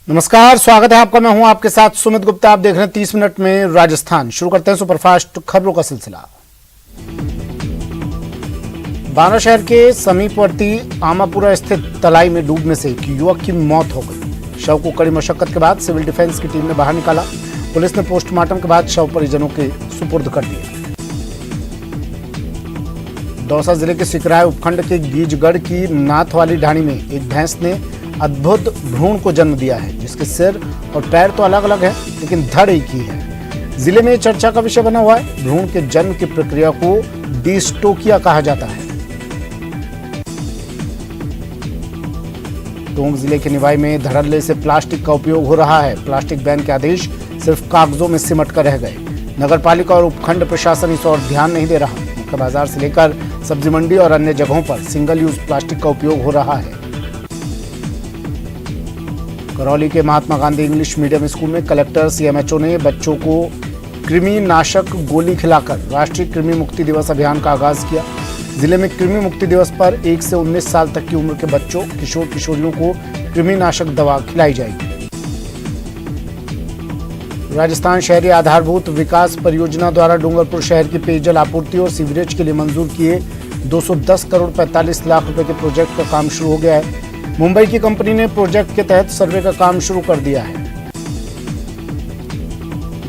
नमस्कार, स्वागत है आपका। मैं हूं आपके साथ सुमित गुप्ता। आप देख रहे हैं 30 मिनट में राजस्थान। शुरू करते हैं सुपरफास्ट खबरों का सिलसिला। बारा शहर के समीपवर्ती आमापुरा स्थित तलाई में डूबने से एक युवक की मौत हो गई। शव को कड़ी मशक्कत के बाद सिविल डिफेंस की टीम ने बाहर निकाला। पुलिस ने पोस्टमार्टम के बाद शव परिजनों के सुपुर्द कर दिया। दौसा जिले के सिकराय उपखंड के गीजगढ़ की नाथ वाली ढाणी में एक भैंस ने अद्भुत भ्रूण को जन्म दिया है, जिसके सिर और पैर तो अलग अलग है लेकिन धड़ एक ही है। जिले में चर्चा का विषय बना हुआ है। भ्रूण के जन्म की प्रक्रिया को डिस्टोकिया कहा जाता है। टोंक जिले के निवाई में धड़ल्ले से प्लास्टिक का उपयोग हो रहा है। प्लास्टिक बैन के आदेश सिर्फ कागजों में सिमट कर रह गए। नगर पालिका और उपखंड प्रशासन इस ओर ध्यान नहीं दे रहा। मुख्य बाजार से लेकर सब्जी मंडी और अन्य जगहों पर सिंगल यूज प्लास्टिक का उपयोग हो रहा है। करौली के Mahatma Gandhi English medium school में कलेक्टर सीएमएचओ ने बच्चों को कृमि नाशक गोली खिलाकर राष्ट्रीय कृमि मुक्ति दिवस अभियान का आगाज किया। जिले में कृमि मुक्ति दिवस पर 1 से 19 साल तक की उम्र के बच्चों, किशोर किशोरियों को कृमि नाशक दवा खिलाई जाएगी। राजस्थान शहरी आधारभूत विकास परियोजना द्वारा डूंगरपुर शहर की पेयजल आपूर्ति और सीवरेज के लिए मंजूर किए 210 करोड़ 45 लाख रुपए के प्रोजेक्ट का काम शुरू हो गया है। मुंबई की कंपनी ने प्रोजेक्ट के तहत सर्वे का काम शुरू कर दिया है।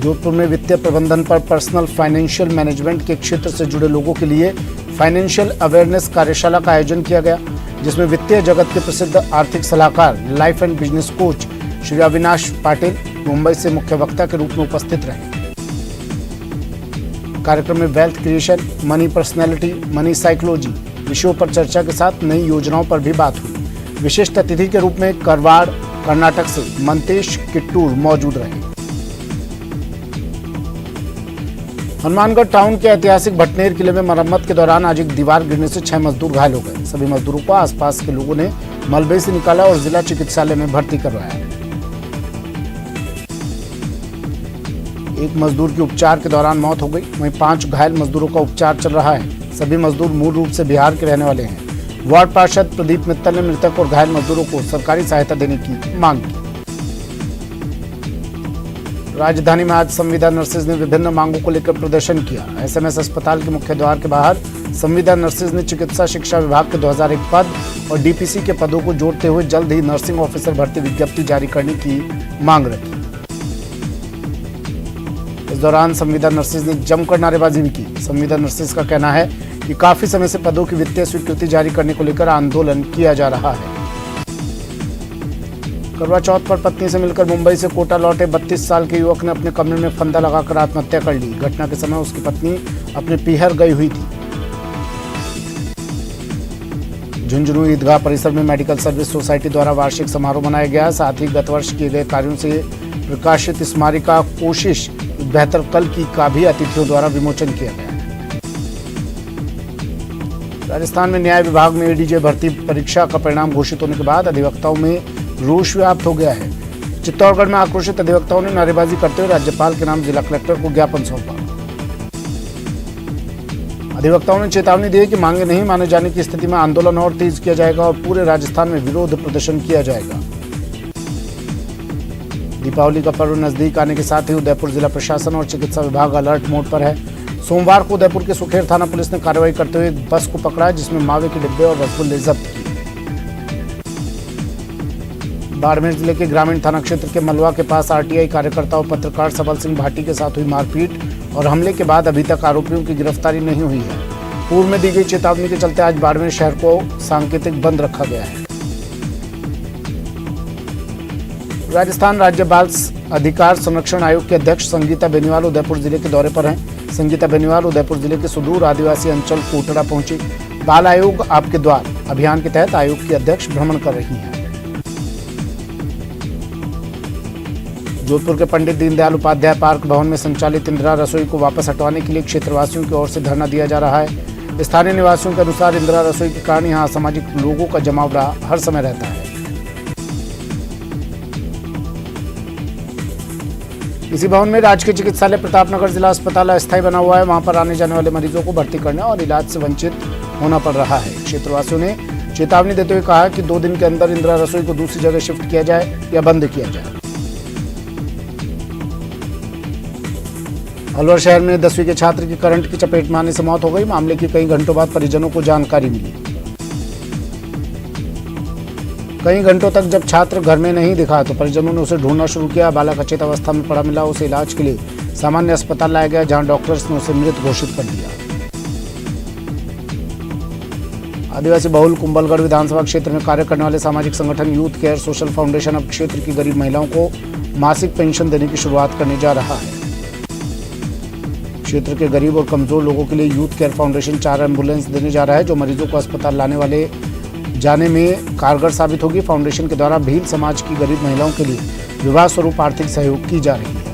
जोधपुर में वित्तीय प्रबंधन पर पर्सनल फाइनेंशियल मैनेजमेंट के क्षेत्र से जुड़े लोगों के लिए फाइनेंशियल अवेयरनेस कार्यशाला का आयोजन किया गया, जिसमें वित्तीय जगत के प्रसिद्ध आर्थिक सलाहकार, life and business coach Shri Avinash Patil Mumbai से मुख्य वक्ता के रूप में उपस्थित रहे। कार्यक्रम में wealth creation, money personality, money psychology विषयों पर चर्चा के साथ नई योजनाओं पर भी बात हुई। विशिष्ट अतिथि के रूप में करवाड़, कर्नाटक से मंतेश किट्टूर मौजूद रहे। हनुमानगढ़ टाउन के ऐतिहासिक भटनेर किले में मरम्मत के दौरान आज एक दीवार गिरने से 6 मजदूर घायल हो गए। सभी मजदूरों को आसपास के लोगों ने मलबे से निकाला और जिला चिकित्सालय में भर्ती करवाया। एक मजदूर की उपचार के दौरान मौत हो गई, वहीं 5 घायल मजदूरों का उपचार चल रहा है। सभी मजदूर मूल रूप से बिहार के रहने वाले हैं। वार्ड पार्षद प्रदीप मित्तल ने मृतक और घायल मजदूरों को सरकारी सहायता देने की मांग की। राजधानी में आज संविदा नर्सेज ने विभिन्न मांगों को लेकर प्रदर्शन किया। एसएमएस अस्पताल के मुख्य द्वार के बाहर संविदा नर्सेज ने चिकित्सा शिक्षा विभाग के 2001 पद और डीपीसी के पदों को जोड़ते हुए जल्द ही नर्सिंग ऑफिसर भर्ती विज्ञप्ति जारी करने की मांग रखी। इस दौरान संविदा नर्सेज ने जमकर नारेबाजी भी की। संविदा नर्सेज का कहना है कि काफी समय से पदों की वित्तीय स्वीकृति जारी करने को लेकर आंदोलन किया जा रहा है। करवा चौथ पर पत्नी से मिलकर मुंबई से कोटा लौटे 32 साल के युवक ने अपने कमरे में फंदा लगाकर आत्महत्या कर ली। घटना के समय उसकी पत्नी अपने पीहर गई हुई थी। झुंझुनू ईदगाह परिसर में मेडिकल सर्विस सोसाइटी द्वारा वार्षिक समारोह मनाया गया। साथ ही गत वर्ष किए गए कार्यों से प्रकाशित स्मारिका कोशिश बेहतर कल की का भी अतिथियों द्वारा विमोचन किया गया। राजस्थान में न्याय विभाग में एडीजे भर्ती परीक्षा का परिणाम घोषित होने के बाद अधिवक्ताओं में रोष व्याप्त हो गया है। चित्तौड़गढ़ में आक्रोशित अधिवक्ताओं ने नारेबाजी करते हुए राज्यपाल के नाम जिला कलेक्टर को ज्ञापन सौंपा। अधिवक्ताओं ने चेतावनी दी कि मांगे नहीं माने जाने की स्थिति में आंदोलन और तेज किया जाएगा और पूरे राजस्थान में विरोध प्रदर्शन किया जाएगा। दीपावली का पर्व नजदीक आने के साथ ही उदयपुर जिला प्रशासन और चिकित्सा विभाग अलर्ट मोड पर है। सोमवार को उदयपुर के सुखेर थाना पुलिस ने कार्रवाई करते हुए एक बस को पकड़ा, जिसमें मावे के डिब्बे और रसगुल्ले जब्त किए। बाड़मेर जिले के ग्रामीण थाना क्षेत्र के मलवा के पास आरटीआई कार्यकर्ता और पत्रकार सबल सिंह भाटी के साथ हुई मारपीट और हमले के बाद अभी तक आरोपियों की गिरफ्तारी नहीं हुई है। पूर्व में दी गई चेतावनी के चलते आज बाड़मेर शहर को सांकेतिक बंद रखा गया है। राजस्थान राज्य बाल अधिकार संरक्षण आयोग के अध्यक्ष संगीता बेनीवाल उदयपुर जिले के दौरे पर हैं। संगीता बेनीवाल उदयपुर जिले के सुदूर आदिवासी अंचल कोटड़ा पहुंची। बाल आयोग आपके द्वार अभियान के तहत आयोग की अध्यक्ष भ्रमण कर रही हैं। जोधपुर के पंडित दीनदयाल उपाध्याय पार्क भवन में संचालित इंदिरा रसोई को वापस हटवाने के लिए क्षेत्रवासियों की ओर से धरना दिया जा रहा है। स्थानीय निवासियों के अनुसार इंदिरा रसोई के कारण यहाँ असामाजिक लोगों का जमावड़ा हर समय रहता है। इसी भवन में राजकीय चिकित्सालय प्रतापनगर जिला अस्पताल अस्थायी बना हुआ है। वहां पर आने जाने वाले मरीजों को भर्ती करने और इलाज से वंचित होना पड़ रहा है। क्षेत्रवासियों ने चेतावनी देते हुए कहा कि 2 दिन के अंदर इंदिरा रसोई को दूसरी जगह शिफ्ट किया जाए या बंद किया जाए। अलवर शहर में 10वीं के छात्र की करंट की चपेट में आने से मौत हो गई। मामले की कई घंटों बाद परिजनों को जानकारी मिली। कई घंटों तक जब छात्र घर में नहीं दिखा तो परिजनों ने उसे ढूंढना शुरू किया। बालक अचेत अवस्था में पड़ा मिला। उसे इलाज के लिए सामान्य अस्पताल लाया गया, जहां डॉक्टर्स ने उसे मृत घोषित कर दिया। आदिवासी बहुल कुंभलगढ़ विधानसभा क्षेत्र में कार्य करने वाले सामाजिक संगठन यूथ केयर सोशल फाउंडेशन अब क्षेत्र की गरीब महिलाओं को मासिक पेंशन देने की शुरुआत करने जा रहा है। क्षेत्र के गरीब और कमजोर लोगों के लिए यूथ केयर फाउंडेशन 4 एम्बुलेंस देने जा रहा है, जो मरीजों को अस्पताल लाने वाले जाने में कारगर साबित होगी। फाउंडेशन के द्वारा भील समाज की गरीब महिलाओं के लिए विवाह स्वरूप आर्थिक सहयोग की जा रही है।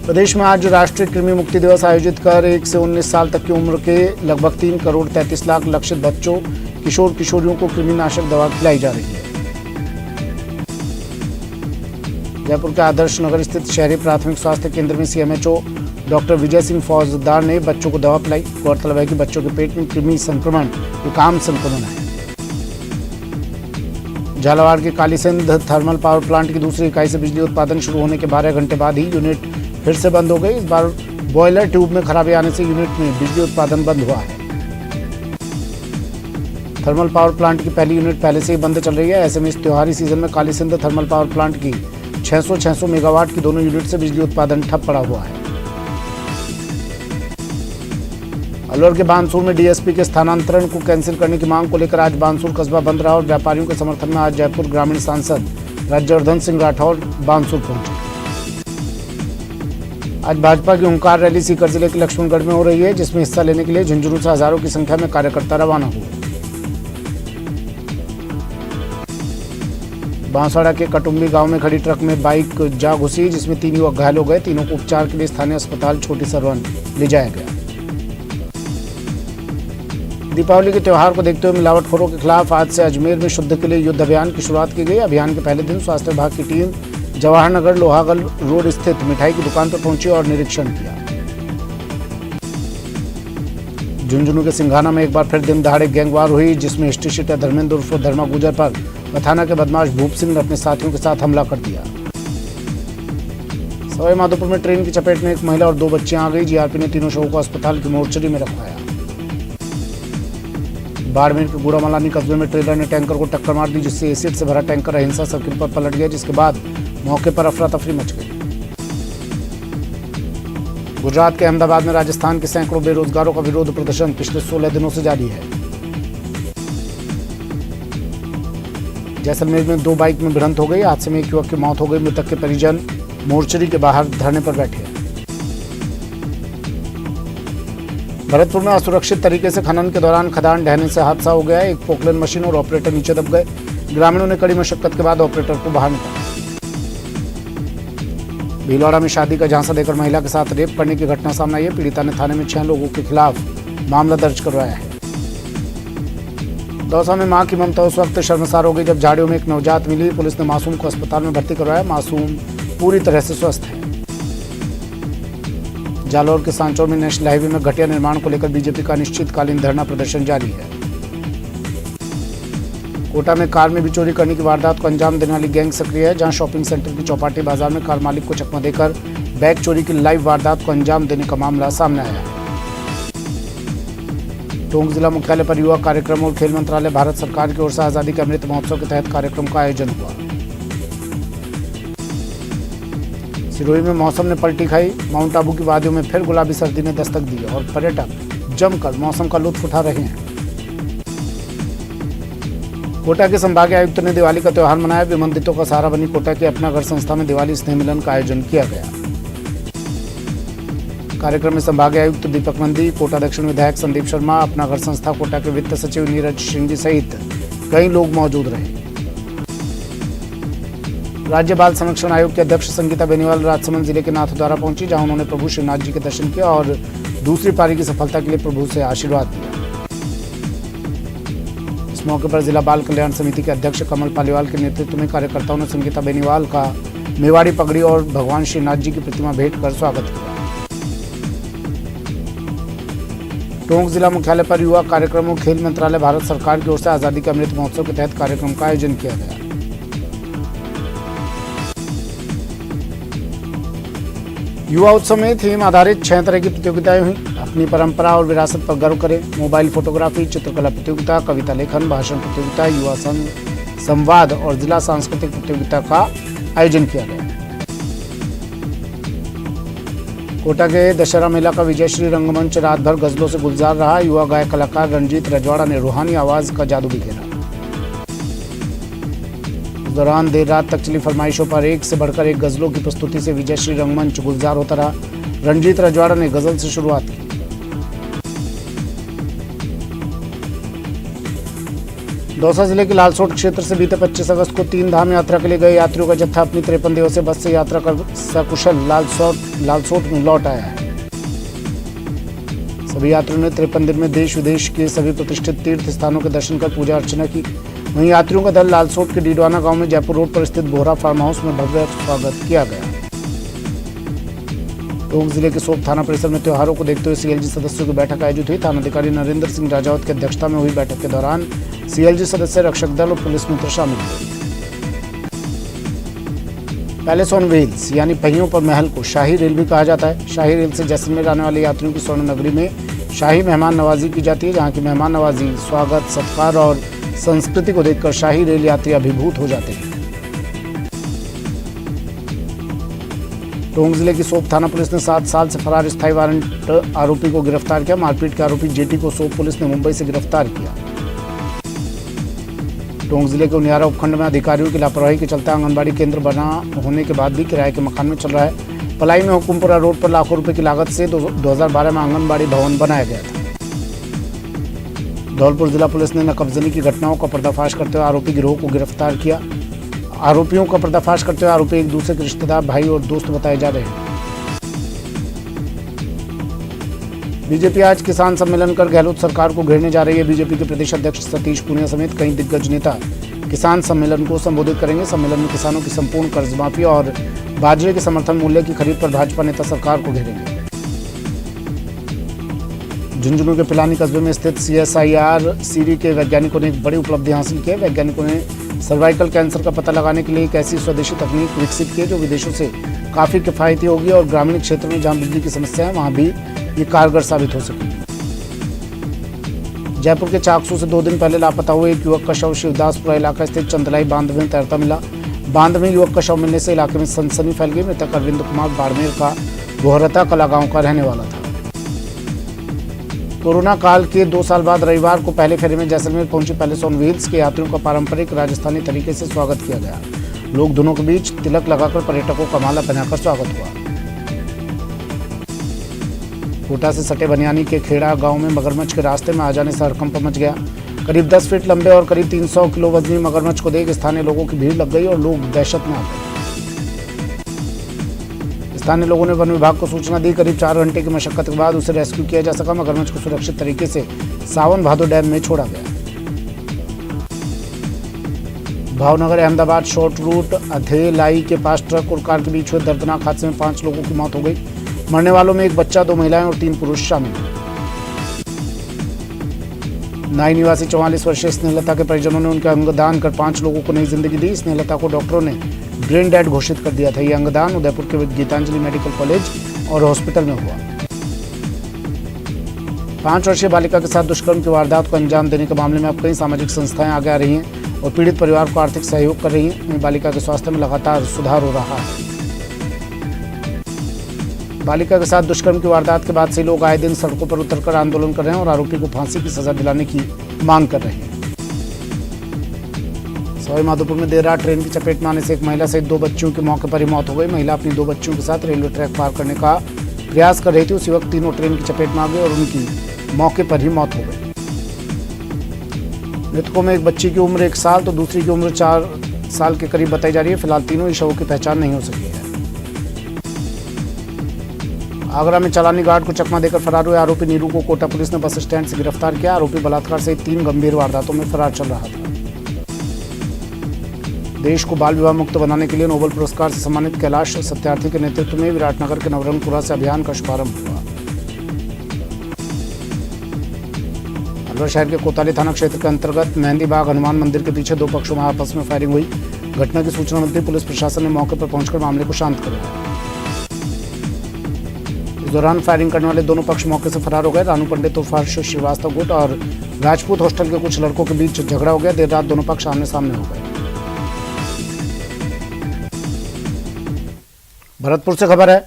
प्रदेश में आज राष्ट्रीय कृमि मुक्ति दिवस आयोजित कर 1 से 19 साल तक की उम्र के लगभग 3 करोड़ 33 लाख लक्षित बच्चों, किशोर किशोरियों को कृमिनाशक दवा खिलाई जा रही है। जयपुर के आदर्श नगर स्थित शहरी प्राथमिक स्वास्थ्य केंद्र में सीएमएचओ डॉक्टर विजय सिंह फौजदार ने बच्चों को दवा पिलाई। गौरतलब है कि बच्चों के पेट में कृमि संक्रमण एक आम संक्रमण है। झालावाड़ के कालीसिंध थर्मल पावर प्लांट की दूसरी इकाई से बिजली उत्पादन शुरू होने के 12 घंटे बाद ही यूनिट फिर से बंद हो गई। इस बार बॉयलर ट्यूब में खराबी आने से यूनिट में बिजली उत्पादन बंद हुआ है। थर्मल पावर प्लांट की पहली यूनिट पहले से ही बंद चल रही है। ऐसे में इस त्योहारी सीजन में कालीसिंध थर्मल पावर प्लांट की 600 मेगावाट की दोनों यूनिट से बिजली उत्पादन ठप पड़ा हुआ है। अलवर के बानसूर में डीएसपी के स्थानांतरण को कैंसिल करने की मांग को लेकर आज बानसूर कस्बा बंद रहा और व्यापारियों के समर्थन में आज जयपुर ग्रामीण सांसद राज्यवर्धन सिंह राठौर बानसूर पहुंचे। आज भाजपा की ओंकार रैली सीकर जिले के लक्ष्मणगढ़ में हो रही है, जिसमें हिस्सा लेने के लिए झुंझुनू से हजारों की संख्या में कार्यकर्ता रवाना हुए। बांसवाड़ा के कटुम्बी गांव में खड़ी ट्रक में बाइक जा घुसी, जिसमें 3 युवक घायल हो गए। तीनों को उपचार के लिए स्थानीय अस्पताल छोटी सरवन ले जाया गया। दीपावली के त्योहार को देखते हुए मिलावटखोरों के खिलाफ आज से अजमेर में शुद्ध के लिए युद्ध अभियान की शुरुआत की गई। अभियान के पहले दिन स्वास्थ्य विभाग की टीम जवाहर नगर लोहागल रोड स्थित मिठाई की दुकान पर पहुंची और निरीक्षण किया। झुंझुनू के सिंघाना में एक बार फिर दिन दहाड़े गैंगवार हुई, जिसमें हिस्ट्री शीटर धर्मेंद्र उर्फ धर्मा गुजर पर थाना के बदमाश भूप सिंह ने अपने साथियों के साथ हमला कर दिया। सवाई माधोपुर में ट्रेन की चपेट में एक महिला और 2 बच्चियां आ गई। जीआरपी ने तीनों शवों को अस्पताल की मोर्चरी में रखवाया। बाड़मेर के गुड़ामलानी कस्बे में ट्रेलर ने टैंकर को टक्कर मार दी, जिससे एसिड से भरा टैंकर अहिंसा सर्किल पर पलट गया, जिसके बाद मौके पर अफरा तफरी मच गई। गुजरात के अहमदाबाद में राजस्थान के सैकड़ों बेरोजगारों का विरोध प्रदर्शन पिछले 16 दिनों से जारी है। जैसलमेर में 2 बाइक में भिड़ंत हो गई। हादसे में एक युवक की मौत हो गई। मृतक के परिजन मोर्चरी के बाहर धरने पर बैठे हैं। भरतपुर में असुरक्षित तरीके से खनन के दौरान खदान ढहने से हादसा हो गया। एक पोकलेन मशीन और ऑपरेटर नीचे दब गए। ग्रामीणों ने कड़ी मशक्कत के बाद ऑपरेटर को बाहर निकाला। भीलवाड़ा में शादी का झांसा देकर महिला के साथ रेप करने की घटना सामने आई है। पीड़िता ने थाने में 6 लोगों के खिलाफ मामला दर्ज करवाया है। दौसा में मां की ममता उस वक्त शर्मसार हो गई जब झाड़ियों में एक नवजात मिली। पुलिस ने मासूम को अस्पताल में भर्ती करवाया। मासूम पूरी तरह से स्वस्थ है। जालौर के सांचौर में नेशनल हाईवे में घटिया निर्माण को लेकर बीजेपी का अनिश्चितकालीन धरना प्रदर्शन जारी है। कोटा में कार में भी चोरी करने की वारदात को अंजाम देने वाली गैंग सक्रिय है, जहां शॉपिंग सेंटर की चौपाटी बाजार में कार मालिक को चकमा देकर बैग चोरी की लाइव वारदात को अंजाम देने का मामला सामने आया है। टोंक जिला मुख्यालय पर युवा कार्यक्रम और खेल मंत्रालय भारत सरकार की ओर से आजादी के अमृत महोत्सव के तहत कार्यक्रम का आयोजन हुआ। सिरोही में मौसम ने पलटी खाई। माउंट आबू की वादियों में फिर गुलाबी सर्दी ने दस्तक दी और पर्यटक जमकर मौसम का लुत्फ उठा रहे हैं। कोटा के संभागीय आयुक्त ने दिवाली का त्योहार मनाया। विमंदितों का सहारा बनी कोटा के अपना घर संस्था में दिवाली स्नेह मिलन का आयोजन किया गया। कार्यक्रम में संभागीय आयुक्त दीपक नंदी, कोटा दक्षिण विधायक संदीप शर्मा, अपना घर संस्था कोटा के वित्त सचिव नीरज सिंह सहित कई लोग मौजूद रहे। राज्य बाल संरक्षण आयोग के अध्यक्ष संगीता बेनीवाल राजसमंद जिले के नाथद्वारा पहुंची, जहां उन्होंने प्रभु श्रीनाथ जी के दर्शन किया और दूसरी पारी की सफलता के लिए प्रभु से आशीर्वाद दिया। इस मौके पर जिला बाल कल्याण समिति के अध्यक्ष कमल पालीवाल के नेतृत्व में कार्यकर्ताओं ने संगीता बेनीवाल का मेवाड़ी पगड़ी और भगवान श्रीनाथ जी की प्रतिमा भेंट कर स्वागत किया। टोंक जिला मुख्यालय पर युवा कार्यक्रम और खेल मंत्रालय भारत सरकार की ओर से आजादी का अमृत महोत्सव के तहत कार्यक्रम का आयोजन किया गया। युवा उत्सव में थीम आधारित 6 तरह की प्रतियोगिताएं हुई। अपनी परंपरा और विरासत पर गर्व करें, मोबाइल फोटोग्राफी, चित्रकला प्रतियोगिता, कविता लेखन, भाषण प्रतियोगिता, युवा संवाद और जिला सांस्कृतिक प्रतियोगिता का आयोजन किया गया। कोटा के दशहरा मेला का विजयश्री रंगमंच रात भर गजलों से गुलजार रहा। युवा गायक कलाकार रंजीत रजवाड़ा ने रूहानी आवाज का जादू बिखेरा। इस दौरान देर रात तक चली फरमाइशों पर एक से बढ़कर एक गजलों की प्रस्तुति से विजयश्री रंगमंच गुलजार होता रहा। रंजीत रजवाड़ा ने गजल से शुरुआत की। दौसा जिले के लालसोट क्षेत्र से बीते 25 अगस्त को 3 धाम यात्रा के लिए गए यात्रियों का जत्था अपनी 53 दिवसीय बस से यात्रा कर सकुशल लालसोट में लौट आया है। सभी यात्रियों ने 53 दिन में देश विदेश के सभी प्रतिष्ठित तीर्थ स्थानों के दर्शन कर पूजा अर्चना की। वहीं यात्रियों का दल लालसोट के डीडवाना गांव में जयपुर रोड पर स्थित बोहरा फार्म हाउस में भव्य स्वागत किया गया। टोंक जिले के सोप थाना परिसर में त्योहारों को देखते हुए सीएलजी सदस्यों की बैठक आयोजित हुई। थानाधिकारी नरेंद्र सिंह राजावत की अध्यक्षता में हुई बैठक के दौरान सीएलजी सदस्य, रक्षक दल और पुलिस मित्र शामिल हुए। पैलेस ऑन व्हील्स यानी पहियों पर महल को शाही रेल भी कहा जाता है। शाही रेल से जैसलमेर आने वाले यात्रियों की स्वर्ण नगरी में शाही मेहमान नवाजी की जाती है, जहाँ की मेहमान नवाजी, स्वागत, सत्कार और संस्कृति को देखकर शाही रेल यात्री अभिभूत हो जाते हैं। टोंक जिले की सोप थाना पुलिस ने 7 साल से फरार स्थायी वारंट आरोपी को गिरफ्तार किया। मारपीट के आरोपी जेटी को सोप पुलिस ने मुंबई से गिरफ्तार किया। टोंक जिले के उनियारा उपखंड में अधिकारियों की लापरवाही के चलते आंगनबाड़ी केंद्र बना होने के बाद भी किराए के मकान में चल रहा है। पलाई में हुकुमपुरा रोड पर लाखों रुपए की लागत से 2012 में आंगनबाड़ी भवन बनाया गया था। धौलपुर जिला पुलिस ने नकबजनी की घटनाओं का पर्दाफाश करते हुए आरोपी गिरोह को गिरफ्तार किया। आरोपियों का पर्दाफाश करते हुए आरोपी एक दूसरे के रिश्तेदार, भाई और दोस्त बताए जा रहे हैं। बीजेपी आज किसान सम्मेलन कर गहलोत सरकार को घेरने जा रही है। बीजेपी के प्रदेश अध्यक्ष सतीश पूनिया समेत कई दिग्गज नेता किसान सम्मेलन को संबोधित करेंगे। सम्मेलन में किसानों की संपूर्ण कर्ज माफी और बाजरे के समर्थन मूल्य की खरीद पर भाजपा नेता सरकार को घेरेंगे। झुंझुनू के पिलानी कस्बे में स्थित CSIR सीरी के वैज्ञानिकों ने एक बड़ी उपलब्धि हासिल की है। वैज्ञानिकों ने सर्वाइकल कैंसर का पता लगाने के लिए एक ऐसी स्वदेशी तकनीक विकसित की है जो विदेशों से काफ़ी किफ़ायती होगी और ग्रामीण क्षेत्र में जहां बिजली की समस्या है वहां भी ये कारगर साबित हो सकेगी। जयपुर के चाकसू से 2 दिन पहले लापता हुए एक युवक का शव शिवदासपुरा इलाका स्थित चंदलाई बांध में तैरता मिला। बांध में युवक का शव मिलने से इलाके में सनसनी फैल गई। मृतक अरविंद कुमार बाड़मेर का बोहरता कला गांव का रहने वाला था। कोरोना काल के 2 साल बाद रविवार को पहले फेरे में जैसलमेर पहुंची पैलेस ऑन व्हील्स के यात्रियों का पारंपरिक राजस्थानी तरीके से स्वागत किया गया। लोग धुनों के बीच तिलक लगाकर पर्यटकों का माला पहनाकर स्वागत हुआ। कोटा से सटे बनियानी के खेड़ा गांव में मगरमच्छ के रास्ते में आ जाने से हड़कंप मच गया। करीब 10 फीट लंबे और करीब 300 किलो वजनी मगरमच्छ को देख स्थानीय लोगों की भीड़ लग गई और लोग दहशत में आ गए। स्थानीय लोगों ने वन विभाग को सूचना दी। करीब 4 घंटे की मशक्कत के बाद उसे रेस्क्यू किया जा सका। मगरमच्छ को सुरक्षित तरीके से सावन भादो डैम में छोड़ा गया। भावनगर अहमदाबाद शॉर्ट रूट अधेलाई के पास ट्रक और कार के बीच हुए दर्दनाक हादसे में 5 लोगों की मौत हो गई। मरने वालों में एक बच्चा, 2 महिलाएं और 3 पुरुष शामिल हैं। नाई निवासी 44 वर्षीय स्नेहलता के परिजनों ने उनके अंगदान कर 5 लोगों को नई जिंदगी दी। स्नेहलता को डॉक्टरों ने ब्रेन डेड घोषित कर दिया था। यह अंगदान उदयपुर के गीतांजलि मेडिकल कॉलेज और हॉस्पिटल में हुआ। 5 वर्षीय बालिका के साथ दुष्कर्म की वारदात को अंजाम देने के मामले में अब कई सामाजिक संस्थाएं आगे आ रही हैं और पीड़ित परिवार को आर्थिक सहयोग कर रही हैं। बालिका के स्वास्थ्य में लगातार सुधार हो रहा है। बालिका के साथ दुष्कर्म की वारदात के बाद से लोग आए दिन सड़कों पर उतरकर आंदोलन कर रहे हैं और आरोपी को फांसी की सजा दिलाने की मांग कर रहे हैं। सवाई माधोपुर में देर रात ट्रेन की चपेट में आने से एक महिला सहित 2 बच्चियों की मौके पर ही मौत हो गई। महिला अपनी 2 बच्चियों के साथ रेलवे ट्रैक पार करने का प्रयास कर रही थी। उसी वक्त तीनों ट्रेन की चपेट में आ गए और उनकी मौके पर ही मौत हो गई। मृतकों में एक बच्ची की उम्र 1 साल तो दूसरी की उम्र 4 साल के करीब बताई जा रही है। फिलहाल तीनों ही शवों की पहचान नहीं हो सकी है। आगरा में चालानी गार्ड को चकमा देकर फरार हुए आरोपी नीरू को कोटा पुलिस ने बस स्टैंड से गिरफ्तार किया। आरोपी बलात्कार सहित 3 गंभीर वारदातों में फरार चल रहा था। देश को बाल विवाह मुक्त बनाने के लिए नोबेल पुरस्कार से सम्मानित कैलाश सत्यार्थी के नेतृत्व में विराटनगर के नवरंगपुरा से अभियान का शुभारंभ हुआ। अलवर शहर के कोतवाली थाना क्षेत्र के अंतर्गत मेहंदी बाग हनुमान मंदिर के पीछे दो पक्षों में आपस में फायरिंग हुई। घटना की सूचना मिलते पुलिस प्रशासन ने मौके पर पहुंचकर मामले को शांत कराया। इस दौरान फायरिंग करने वाले दोनों पक्ष मौके से फरार हो गए। रानू पंडित उर्फ हर्ष श्रीवास्तव गुट और राजपूत हॉस्टल के कुछ लड़कों के बीच झगड़ा हो गया। देर रात दोनों पक्ष आमने सामने हो गए। भरतपुर से खबर है।